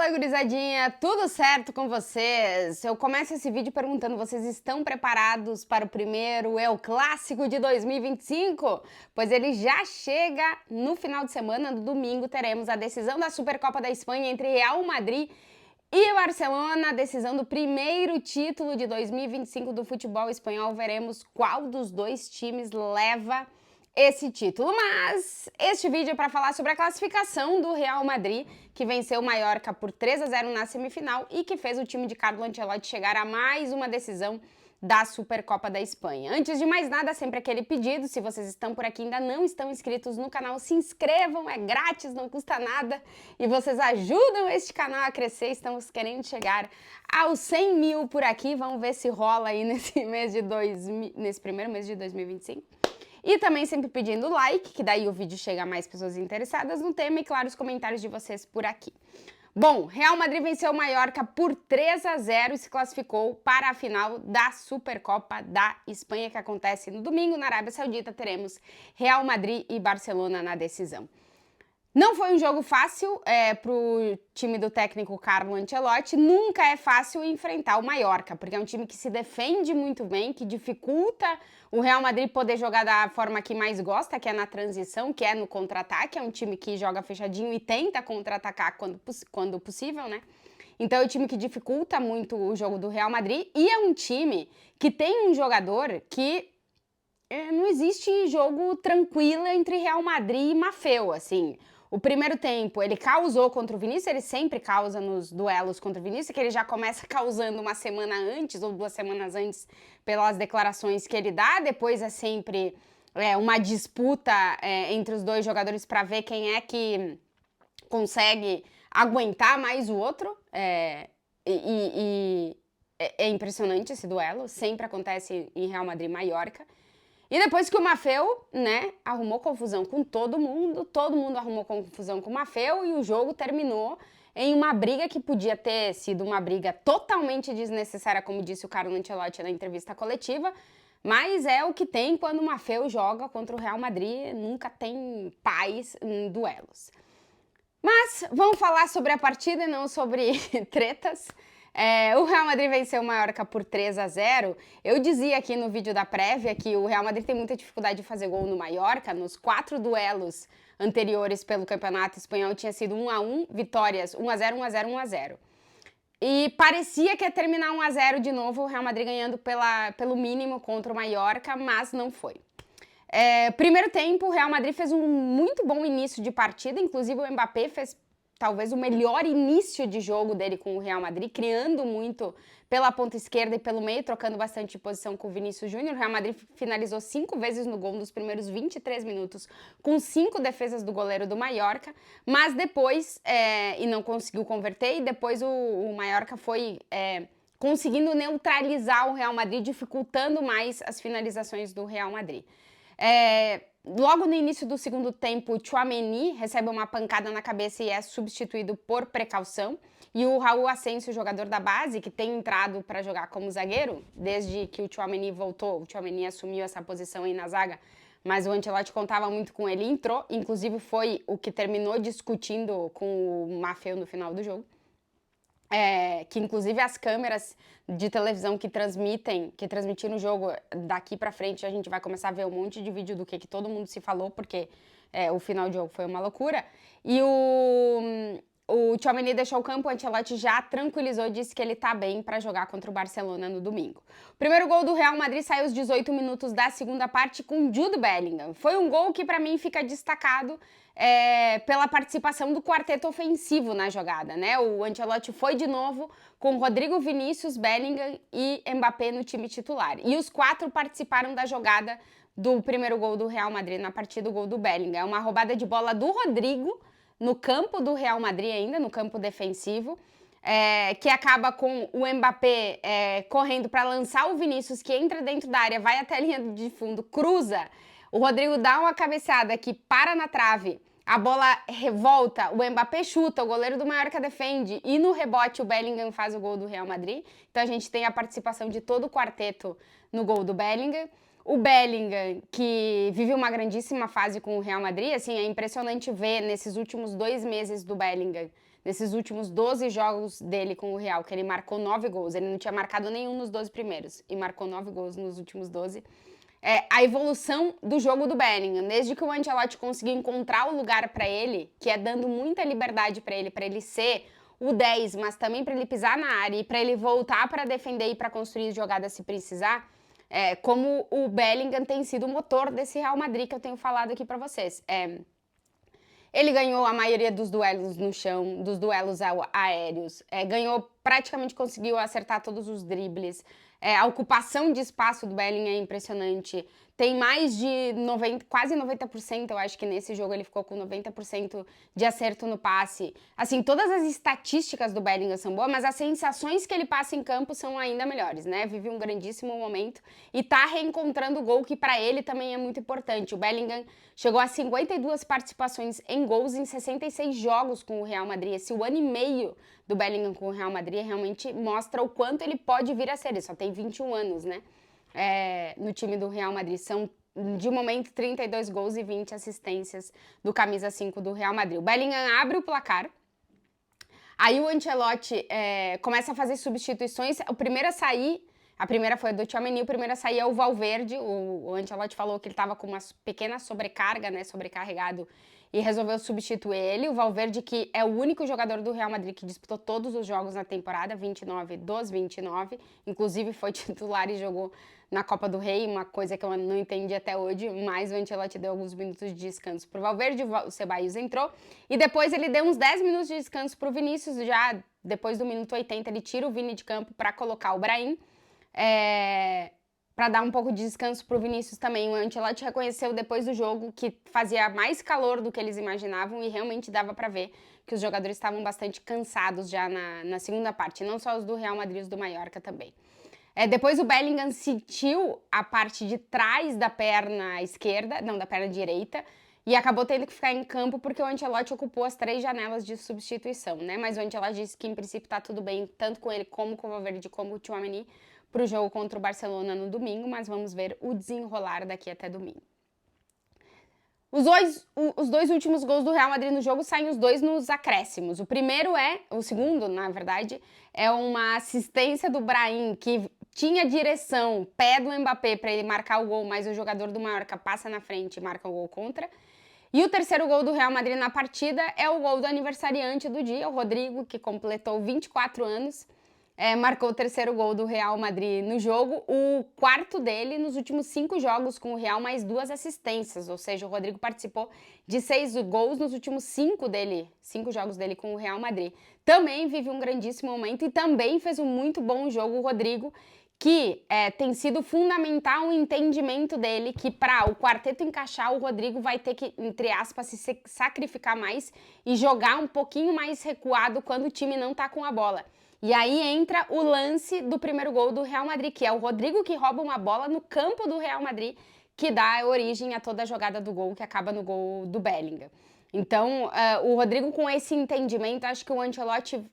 Fala, gurizadinha! Tudo certo com vocês? Eu começo esse vídeo perguntando, vocês estão preparados para o primeiro El Clássico de 2025? Pois ele já chega no final de semana, no domingo teremos a decisão da Supercopa da Espanha entre Real Madrid e Barcelona, a decisão do primeiro título de 2025 do futebol espanhol. Veremos qual dos dois times leva esse título, mas este vídeo é para falar sobre a classificação do Real Madrid, que venceu o Mallorca por 3-0 na semifinal e que fez o time de Carlo Ancelotti chegar a mais uma decisão da Supercopa da Espanha. Antes de mais nada, sempre aquele pedido, se vocês estão por aqui e ainda não estão inscritos no canal, se inscrevam, é grátis, não custa nada e vocês ajudam este canal a crescer. Estamos querendo chegar aos 100 mil por aqui, vamos ver se rola aí nesse primeiro mês de 2025. E também sempre pedindo like, que daí o vídeo chega a mais pessoas interessadas no tema e, claro, os comentários de vocês por aqui. Bom, Real Madrid venceu o Mallorca por 3-0 e se classificou para a final da Supercopa da Espanha, que acontece no domingo na Arábia Saudita. Teremos Real Madrid e Barcelona na decisão. Não foi um jogo fácil para o time do técnico Carlo Ancelotti. Nunca é fácil enfrentar o Mallorca, porque é um time que se defende muito bem, que dificulta o Real Madrid poder jogar da forma que mais gosta, que é na transição, que é no contra-ataque. É um time que joga fechadinho e tenta contra-atacar quando possível, né? Então é um time que dificulta muito o jogo do Real Madrid e é um time que tem um jogador que não existe jogo tranquilo entre Real Madrid e Maffeo, assim. O primeiro tempo ele causou contra o Vinícius, ele sempre causa nos duelos contra o Vinícius, que ele já começa causando uma semana antes ou 2 semanas antes pelas declarações que ele dá. Depois é sempre uma disputa entre os dois jogadores para ver quem é que consegue aguentar mais o outro. É impressionante esse duelo, sempre acontece em Real Madrid e Mallorca. E depois que o Maffeo, né, arrumou confusão com todo mundo arrumou confusão com o Maffeo e o jogo terminou em uma briga que podia ter sido uma briga totalmente desnecessária, como disse o Carlo Ancelotti na entrevista coletiva, mas é o que tem quando o Maffeo joga contra o Real Madrid, nunca tem paz em duelos. Mas vamos falar sobre a partida e não sobre tretas. O Real Madrid venceu o Mallorca por 3-0. Eu dizia aqui no vídeo da prévia que o Real Madrid tem muita dificuldade de fazer gol no Mallorca. Nos 4 duelos anteriores pelo Campeonato Espanhol tinha sido 1-1, vitórias 1-0, 1-0, 1-0. E parecia que ia terminar 1-0 de novo, o Real Madrid ganhando pelo mínimo contra o Mallorca, mas não foi. Primeiro tempo, o Real Madrid fez um muito bom início de partida, inclusive o Mbappé fez talvez o melhor início de jogo dele com o Real Madrid, criando muito pela ponta esquerda e pelo meio, trocando bastante de posição com o Vinícius Júnior. O Real Madrid finalizou 5 vezes no gol nos primeiros 23 minutos, com 5 defesas do goleiro do Mallorca, mas depois, e não conseguiu converter, e depois o Mallorca foi conseguindo neutralizar o Real Madrid, dificultando mais as finalizações do Real Madrid. Logo no início do segundo tempo, o Tchouaméni recebe uma pancada na cabeça e é substituído por precaução. E o Raul Asensio, jogador da base, que tem entrado para jogar como zagueiro, desde que o Tchouaméni voltou, o Tchouaméni assumiu essa posição aí na zaga, mas o Ancelotti contava muito com ele, entrou, inclusive foi o que terminou discutindo com o Maffeo no final do jogo. Que inclusive as câmeras de televisão que transmitiram o jogo daqui pra frente, a gente vai começar a ver um monte de vídeo do que todo mundo se falou, porque o final do jogo foi uma loucura. E o Tchouaméni deixou o campo, o Ancelotti já tranquilizou, disse que ele tá bem para jogar contra o Barcelona no domingo. O primeiro gol do Real Madrid saiu aos 18 minutos da segunda parte com Jude Bellingham. Foi um gol que para mim fica destacado pela participação do quarteto ofensivo na jogada, né? O Ancelotti foi de novo com Rodrigo, Vinícius, Bellingham e Mbappé no time titular. E os 4 participaram da jogada do primeiro gol do Real Madrid na partida, o gol do Bellingham. É uma roubada de bola do Rodrigo no campo do Real Madrid ainda, no campo defensivo, que acaba com o Mbappé correndo para lançar o Vinícius, que entra dentro da área, vai até a linha de fundo, cruza. O Rodrigo dá uma cabeçada que para na trave, a bola revolta, o Mbappé chuta, o goleiro do Mallorca defende e no rebote o Bellingham faz o gol do Real Madrid. Então a gente tem a participação de todo o quarteto no gol do Bellingham. O Bellingham, que vive uma grandíssima fase com o Real Madrid, assim, é impressionante ver nesses últimos 2 meses do Bellingham nesses últimos 12 jogos dele com o Real, que ele marcou 9 gols. Ele não tinha marcado nenhum nos 12 primeiros e marcou 9 gols nos últimos 12. A evolução do jogo do Bellingham, desde que o Ancelotti conseguiu encontrar o lugar para ele, que é dando muita liberdade para ele ser o 10, mas também para ele pisar na área e para ele voltar para defender e para construir jogadas se precisar, como o Bellingham tem sido o motor desse Real Madrid que eu tenho falado aqui para vocês. Ele ganhou a maioria dos duelos no chão, dos duelos aéreos, ganhou, praticamente conseguiu acertar todos os dribles. A ocupação de espaço do Bellingham é impressionante. Tem mais de 90, quase 90%, eu acho que nesse jogo ele ficou com 90% de acerto no passe. Assim, todas as estatísticas do Bellingham são boas, mas as sensações que ele passa em campo são ainda melhores, né? Vive um grandíssimo momento e tá reencontrando o gol, que para ele também é muito importante. O Bellingham chegou a 52 participações em gols em 66 jogos com o Real Madrid. Esse 1 ano e meio do Bellingham com o Real Madrid realmente mostra o quanto ele pode vir a ser. Ele só tem 21 anos, né? No time do Real Madrid. São, de momento, 32 gols e 20 assistências do camisa 5 do Real Madrid. O Bellingham abre o placar. Aí o Ancelotti começa a fazer substituições. O primeiro a sair, a primeira foi a do Tchouaméni, o primeiro a sair é o Valverde. O Ancelotti falou que ele estava com uma pequena sobrecarga, né, sobrecarregado, e resolveu substituir ele. O Valverde, que é o único jogador do Real Madrid que disputou todos os jogos na temporada, 29 dos 29, inclusive foi titular e jogou na Copa do Rei, uma coisa que eu não entendi até hoje, mas o Ancelotti deu alguns minutos de descanso pro Valverde, o Ceballos entrou, e depois ele deu uns 10 minutos de descanso pro Vinícius. Já depois do minuto 80 ele tira o Vini de campo para colocar o Brahim, para dar um pouco de descanso pro Vinícius também. O Ancelotti reconheceu depois do jogo que fazia mais calor do que eles imaginavam e realmente dava para ver que os jogadores estavam bastante cansados já na segunda parte, não só os do Real Madrid, os do Mallorca também. Depois o Bellingham sentiu a parte de trás da perna esquerda, não, da perna direita, e acabou tendo que ficar em campo porque o Ancelotti ocupou as 3 janelas de substituição, né? Mas o Ancelotti disse que em princípio tá tudo bem, tanto com ele como com o Valverde, como o Tchouaméni, para o jogo contra o Barcelona no domingo, mas vamos ver o desenrolar daqui até domingo. Os dois últimos gols do Real Madrid no jogo saem os dois nos acréscimos. O segundo, na verdade, é uma assistência do Brahim, que tinha direção, pé do Mbappé para ele marcar o gol, mas o jogador do Mallorca passa na frente e marca o gol contra. E o terceiro gol do Real Madrid na partida é o gol do aniversariante do dia, o Rodrigo, que completou 24 anos. Marcou o terceiro gol do Real Madrid no jogo, o quarto dele nos últimos 5 jogos com o Real, mais 2 assistências, ou seja, o Rodrigo participou de 6 gols nos últimos 5 jogos dele com o Real Madrid. Também vive um grandíssimo momento e também fez um muito bom jogo o Rodrigo, que tem sido fundamental o entendimento dele que para o quarteto encaixar, o Rodrigo vai ter que, entre aspas, se sacrificar mais e jogar um pouquinho mais recuado quando o time não tá com a bola. E aí entra o lance do primeiro gol do Real Madrid, que é o Rodrigo que rouba uma bola no campo do Real Madrid, que dá origem a toda a jogada do gol, que acaba no gol do Bellingham. Então, o Rodrigo, com esse entendimento, acho que o Ancelotti...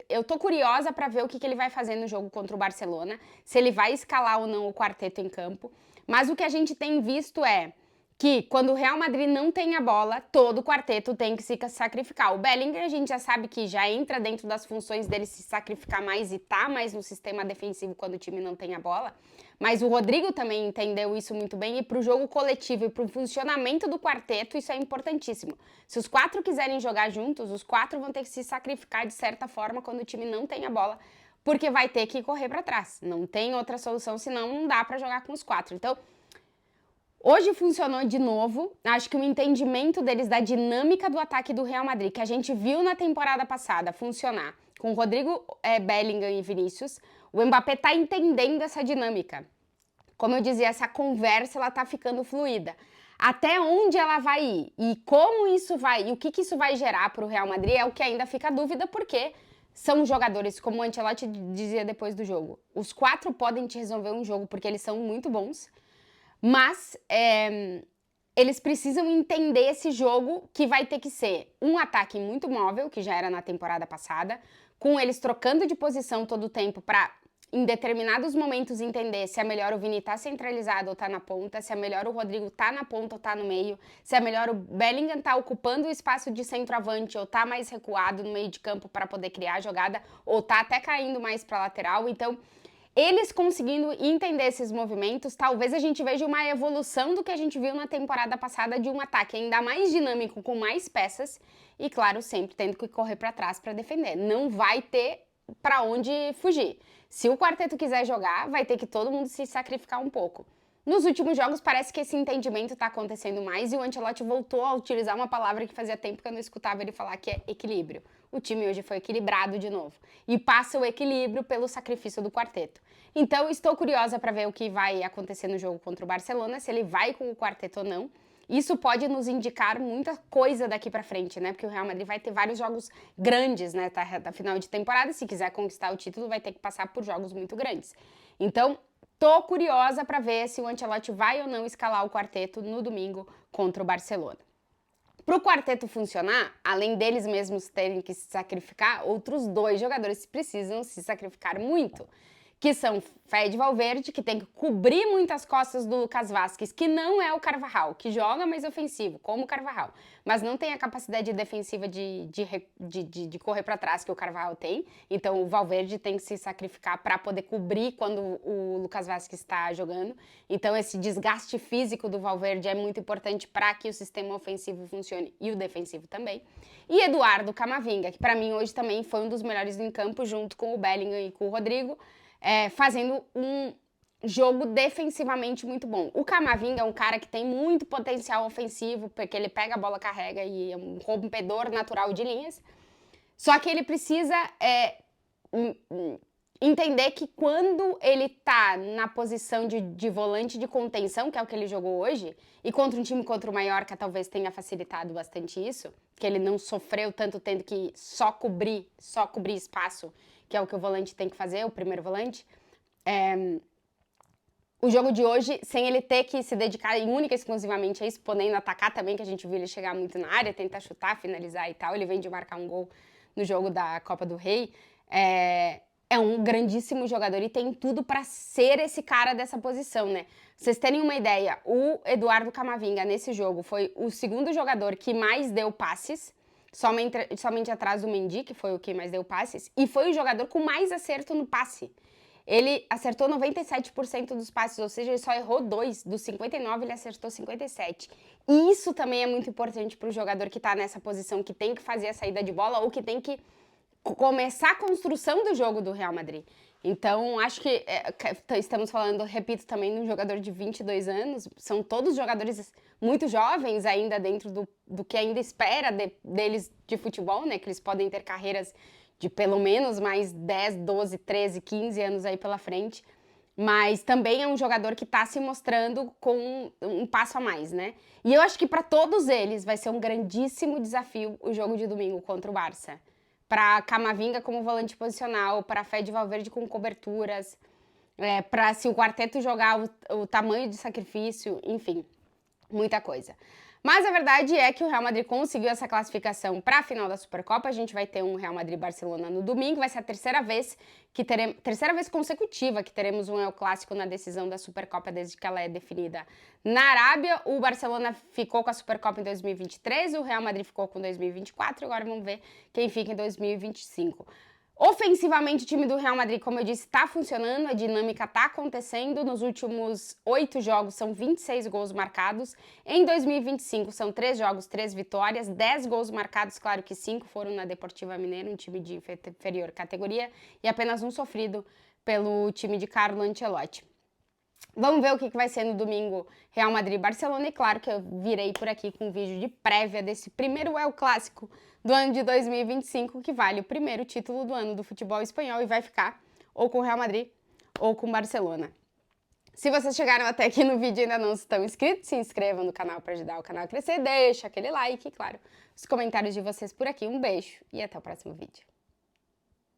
Eu tô curiosa para ver o que ele vai fazer no jogo contra o Barcelona, se ele vai escalar ou não o quarteto em campo. Mas o que a gente tem visto é que quando o Real Madrid não tem a bola, todo o quarteto tem que se sacrificar. O Bellingham, a gente já sabe que já entra dentro das funções dele se sacrificar mais e tá mais no sistema defensivo quando o time não tem a bola. Mas o Rodrigo também entendeu isso muito bem e pro jogo coletivo e pro funcionamento do quarteto isso é importantíssimo. Se os 4 quiserem jogar juntos, os 4 vão ter que se sacrificar de certa forma quando o time não tem a bola, porque vai ter que correr para trás. Não tem outra solução, senão não dá para jogar com os 4. Então, hoje funcionou de novo. Acho que o entendimento deles da dinâmica do ataque do Real Madrid, que a gente viu na temporada passada funcionar com Rodrigo, Bellingham e Vinícius, o Mbappé tá entendendo essa dinâmica. Como eu dizia, essa conversa ela tá ficando fluida. Até onde ela vai ir e como isso vai, e o que isso vai gerar para o Real Madrid é o que ainda fica dúvida, porque são jogadores, como o Ancelotti dizia depois do jogo, os 4 podem te resolver um jogo porque eles são muito bons. Mas eles precisam entender esse jogo que vai ter que ser um ataque muito móvel, que já era na temporada passada, com eles trocando de posição todo o tempo para em determinados momentos entender se é melhor o Vini tá centralizado ou tá na ponta, se é melhor o Rodrigo tá na ponta ou tá no meio, se é melhor o Bellingham tá ocupando o espaço de centroavante ou tá mais recuado no meio de campo para poder criar a jogada, ou tá até caindo mais para lateral. Então, eles conseguindo entender esses movimentos, talvez a gente veja uma evolução do que a gente viu na temporada passada de um ataque ainda mais dinâmico, com mais peças e, claro, sempre tendo que correr para trás para defender. Não vai ter para onde fugir. Se o quarteto quiser jogar, vai ter que todo mundo se sacrificar um pouco. Nos últimos jogos, parece que esse entendimento está acontecendo mais e o Ancelotti voltou a utilizar uma palavra que fazia tempo que eu não escutava ele falar, que é equilíbrio. O time hoje foi equilibrado de novo. E passa o equilíbrio pelo sacrifício do quarteto. Então, estou curiosa para ver o que vai acontecer no jogo contra o Barcelona, se ele vai com o quarteto ou não. Isso pode nos indicar muita coisa daqui para frente, né? Porque o Real Madrid vai ter vários jogos grandes, né? Tá final de temporada, se quiser conquistar o título, vai ter que passar por jogos muito grandes. Então, tô curiosa para ver se o Ancelotti vai ou não escalar o quarteto no domingo contra o Barcelona. Para o quarteto funcionar, além deles mesmos terem que se sacrificar, outros 2 jogadores precisam se sacrificar muito, que são Fede Valverde, que tem que cobrir muitas costas do Lucas Vázquez, que não é o Carvajal, que joga mais ofensivo, como o Carvajal, mas não tem a capacidade defensiva de correr para trás que o Carvajal tem. Então o Valverde tem que se sacrificar para poder cobrir quando o Lucas Vázquez está jogando. Então esse desgaste físico do Valverde é muito importante para que o sistema ofensivo funcione e o defensivo também. E Eduardo Camavinga, que para mim hoje também foi um dos melhores em campo, junto com o Bellingham e com o Rodrigo, fazendo um jogo defensivamente muito bom. O Camavinga é um cara que tem muito potencial ofensivo, porque ele pega a bola, carrega e é um rompedor natural de linhas. Só que ele precisa entender que quando ele tá na posição de volante de contenção, que é o que ele jogou hoje, e contra um time contra o Mallorca talvez tenha facilitado bastante isso, que ele não sofreu tanto tendo que só cobrir espaço, que é o que o volante tem que fazer, o primeiro volante. O jogo de hoje, sem ele ter que se dedicar única e exclusivamente a isso, podendo atacar também, que a gente viu ele chegar muito na área, tentar chutar, finalizar e tal, ele vem de marcar um gol no jogo da Copa do Rei, é um grandíssimo jogador e tem tudo para ser esse cara dessa posição, né? Vocês terem uma ideia, o Eduardo Camavinga nesse jogo foi o segundo jogador que mais deu passes, somente atrás do Mendy, que foi o que mais deu passes, e foi o jogador com mais acerto no passe. Ele acertou 97% dos passes, ou seja, ele só errou 2. Dos 59, ele acertou 57. E isso também é muito importante para o jogador que está nessa posição, que tem que fazer a saída de bola ou que tem que começar a construção do jogo do Real Madrid. Então, acho que estamos falando, repito, também de um jogador de 22 anos. São todos jogadores muito jovens ainda dentro do que ainda espera deles de futebol, né? Que eles podem ter carreiras de pelo menos mais 10, 12, 13, 15 anos aí pela frente. Mas também é um jogador que está se mostrando com um passo a mais, né? E eu acho que para todos eles vai ser um grandíssimo desafio o jogo de domingo contra o Barça. Para Camavinga como volante posicional, para Fede Valverde com coberturas, para se o quarteto jogar o tamanho de sacrifício, enfim, muita coisa. Mas a verdade é que o Real Madrid conseguiu essa classificação para a final da Supercopa. A gente vai ter um Real Madrid-Barcelona no domingo. Vai ser a terceira vez consecutiva que teremos um El Clássico na decisão da Supercopa desde que ela é definida na Arábia. O Barcelona ficou com a Supercopa em 2023, o Real Madrid ficou com 2024. Agora vamos ver quem fica em 2025. Ofensivamente, o time do Real Madrid, como eu disse, está funcionando, a dinâmica está acontecendo. Nos últimos 8 jogos, são 26 gols marcados. Em 2025, são 3 jogos, 3 vitórias, 10 gols marcados, claro que 5 foram na Deportiva Mineiro, um time de inferior categoria, e apenas 1 sofrido pelo time de Carlo Ancelotti. Vamos ver o que vai ser no domingo Real Madrid e Barcelona. E claro que eu virei por aqui com um vídeo de prévia desse primeiro El Clássico do ano de 2025, que vale o primeiro título do ano do futebol espanhol e vai ficar ou com o Real Madrid ou com o Barcelona. Se vocês chegaram até aqui no vídeo e ainda não estão inscritos, se inscrevam no canal para ajudar o canal a crescer, deixa aquele like e, claro, os comentários de vocês por aqui. Um beijo e até o próximo vídeo.